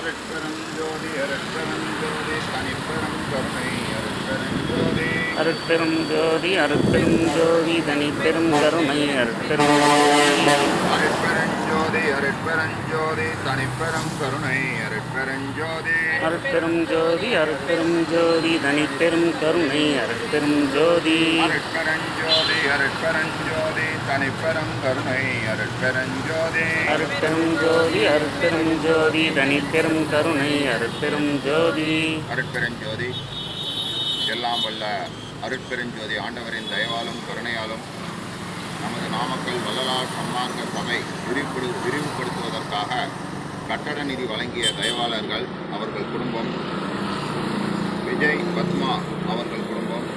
அருட்பெருஞ்சோதி அருட்பெருஞ்சோதி தனிப்பெரும் கருணை அருட்பெருஞ்சோதி அருட்பெருஞ்சோதி அருட்பெருஞ்சோதி தனிப்பெரும் கருணை அருட்பெருஞ்சோதி அருட்பெருஞ்சோதி தனிப்பெரும் கருணை அருட்பெருஞ்சோதி அருட்பெருஞ்சோதி அருட்பெருஞ்சோதி தனிப்பெரும் கருணை அருட்பெருஞ்சோதி அருட்பெருஞ்சோதி அருட்பெருஞ்சோதி தனிப்பெரும் கருணை அருட்பெருஞ்சோதி அருட்பெருஞ்சோதி அருட்பெருஞ்சோதி தனிப்பெரும் கருணை அருட்பெருஞ்சோதி அருட்பெருஞ்சோதி எல்லாம் வல்ல அருட்பெருஞ்சோதி ஆண்டவரின் தயவாலும் கருணையாலும் நமது நாமக்கல் வள்ளலார் சன்மார்க்க சபை விரிவுபடுத்துவதற்காக கட்டட நிதி வழங்கிய தயவாளர்கள் அவர்கள் குடும்பம், விஜய் பத்மா அவர்கள் குடும்பம்,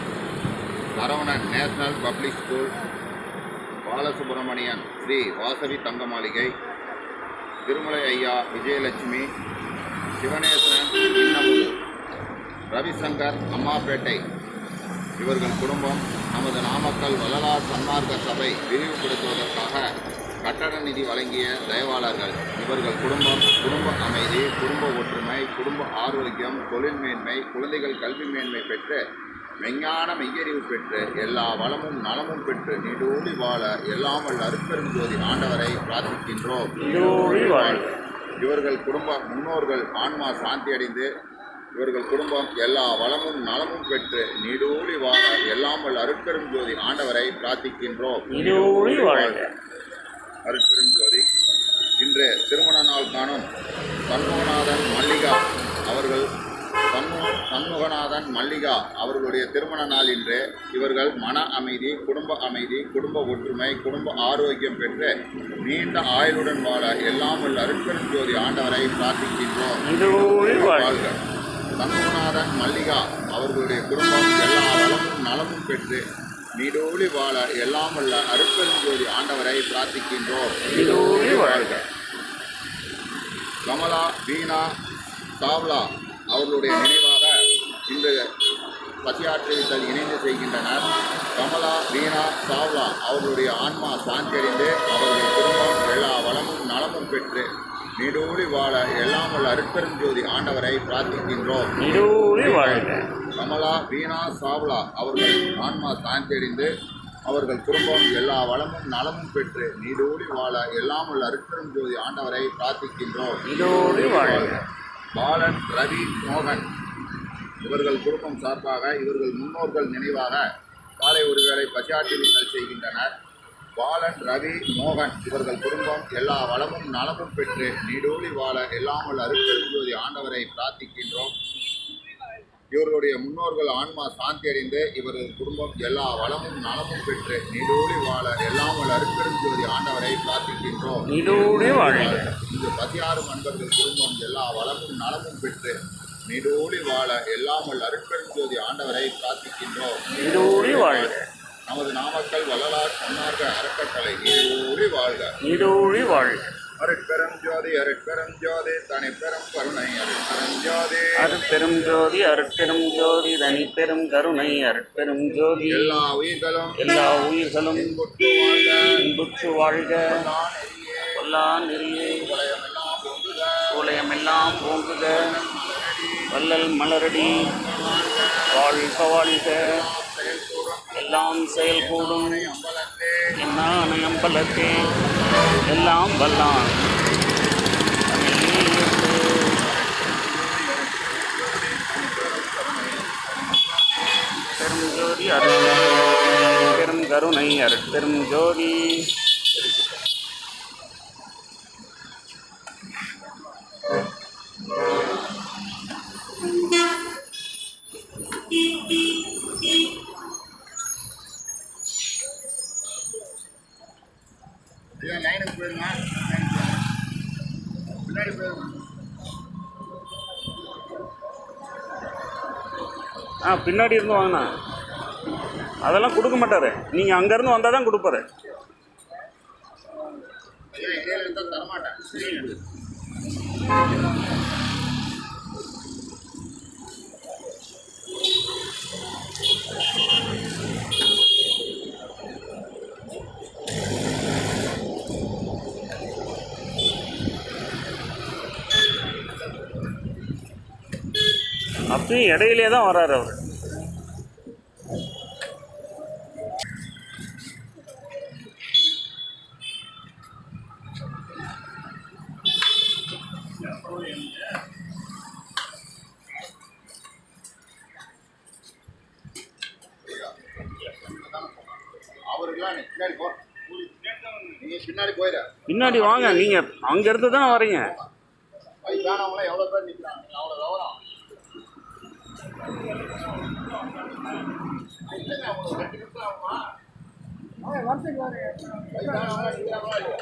Saravanan national public school, Balasubramanian Sri Vasavi Thanga Maaligai, Thirumalai ஐயா விஜயலட்சுமி, சிவனேசன் இன்னமுது, ரவிசங்கர் அம்மாப்பேட்டை இவர்கள் குடும்பம் நமது நாமக்கல் வள்ளலார் சன்மார்க்க சபை விரிவுபடுத்துவதற்காக கட்டட நிதி வழங்கிய தயவாளர்கள் இவர்கள் குடும்பம் குடும்ப அமைதி, குடும்ப ஒற்றுமை, குடும்ப ஆரோக்கியம், தொழில் மேன்மை, குழந்தைகள் கல்வி மேன்மை பெற்று மெஞ்ஞான மெய்யறிவு பெற்று எல்லா வளமும் நலமும் பெற்று நீடூழி வாழ எல்லாம் வல்ல அருட்பெருஞ்சோதி ஆண்டவரை பிரார்த்திக்கின்றோம். இவர்கள் குடும்ப முன்னோர்கள் ஆன்மா சாந்தி அடைந்து இவர்கள் குடும்பம் எல்லா வளமும் நலமும் பெற்று நீடூழி வாழ எல்லாம் வல்ல அருட்பெருஞ்சோதி ஆண்டவரை பிரார்த்திக்கின்றோம். அருட்பெருஞ்சோதி இன்று திருமண நாள் காணும் சண்முகநாதன் மல்லிகா அவர்கள் சண்முகநாதன் மல்லிகா அவர்களுடைய திருமண நாள் இன்று இவர்கள் மன அமைதி, குடும்ப ஒற்றுமை, குடும்ப ஆரோக்கியம் பெற்று நீண்ட ஆயுளுடன் வாழ எல்லாம் வல்ல அருட்பெருஞ்சோதி ஆண்டவரை பிரார்த்திக்கின்றோம். சண்முகநாதன் மல்லிகா அவர்களுடைய குடும்பம் எல்லா வளமும் நலமும் பெற்று நீடூழி வாழ எல்லாம் வல்ல அருட்பெருஞ்சோதி ஆண்டவரை பிரார்த்திக்கின்றோம். கமலா வீணா சாவ்லா அவர்களுடைய நினைவாக இன்று பசியாற்றுவித்தல் இணைந்து செய்கின்றனர். கமலா வீணா சாவ்லா அவர்களுடைய ஆன்மா சாந்தியடைந்து அவர்களுடைய குடும்பம் எல்லா வளமும் நலமும் பெற்று நீடூழி வாழ எல்லாம் வல்ல அருட்பெருஞ்சோதி ஆண்டவரை பிரார்த்திக்கின்றோம். கமலா வீணா சாவ்லா அவர்கள் ஆன்மா சாந்தியடைந்து அவர்கள் குடும்பம் எல்லா வளமும் நலமும் பெற்று நீடூழி வாழ எல்லாம் வல்ல அருட்பெருஞ்சோதி ஆண்டவரை பிரார்த்திக்கின்றோம். பாலன், ரவி, மோகன் இவர்கள் குடும்பம் சார்பாக இவர்கள் முன்னோர்கள் நினைவாக காலை ஒருவேளை பசியாற்றுவித்தல் செய்கின்றனர். பாலன், ரவி, மோகன் இவர்கள் குடும்பம் எல்லா வளமும் நலமும் பெற்று நீடூழி வாழ எல்லாம் வல்ல அருட்பெருஞ்சோதி ஆண்டவரை பிரார்த்திக்கின்றோம். இவர்களுடைய முன்னோர்கள் ஆன்மா சாந்தி அடைந்து இவர்கள் குடும்பம் எல்லா வளமும் நலமும் பெற்று நீடூழி வாழ எல்லாம் வல்ல அருட்பெருஞ்சோதி ஆண்டவரை பிரார்த்திக்கின்றோம். இந்த 16 அன்பர்கள் குடும்பம் எல்லா வளமும் நலமும் பெற்று நீடூழி வாழ எல்லாம் வல்ல அருட்பெருஞ்சோதி ஆண்டவரை பிரார்த்திக்கின்றோம். நமது நாமக்கல் வள்ளலார் சன்மார்க்க அறக்கட்டளை நீடூழி வாழ்க. அருட்பெருஞ்சோதி அருட்பெருஞ்சோதி தனிப்பெரும் கருணை அருட்பெருஞ்சோதி அருட்பெருஞ்சோதி அருட்பெருஞ்சோதி தனிப்பெரும் கருணை அருட்பெருஞ்சோதி எல்லா உயிர்களும் இன்புற்று வாழ்க கொல்லா நெறியே உலயமெல்லாம் ஓங்குக வள்ளல் மலரடி வாழ்க வாழ்க எல்லாம் செயல்கூடும் என்னான அம்பலத்தே எல்லாம் வல்லான் பெருஞ்சோதி பெரும் கருணை அருட்பெரும் ஜோதி. லைனுக்கு போயிருங்க, பின்னாடி போயிருங்க. பின்னாடி இருந்து வாங்கினா அதெல்லாம் கொடுக்க மாட்டார். நீங்கள் அங்கேருந்து வந்தால் தான் கொடுப்பாரு. இடையில இருந்தால் தரமாட்டேன். அப்பயும் இடையிலே தான் வராரு அவர். அவருக்கெல்லாம் நீ பின்னாடி போ, நீங்க பின்னாடி போயிட. பின்னாடி வாங்க, நீங்கள் அங்கேருந்து தான் வரீங்க. வயசானவங்களாம் எவ்வளோ பேர் நிற்கிறாங்க, அவ்வளோ கவனம். இல்லைங்க, அவங்க 2 நிமிஷம் ஆகுமா? வயசானவங்களாம் நிற்கிறாங்களா இல்லையா?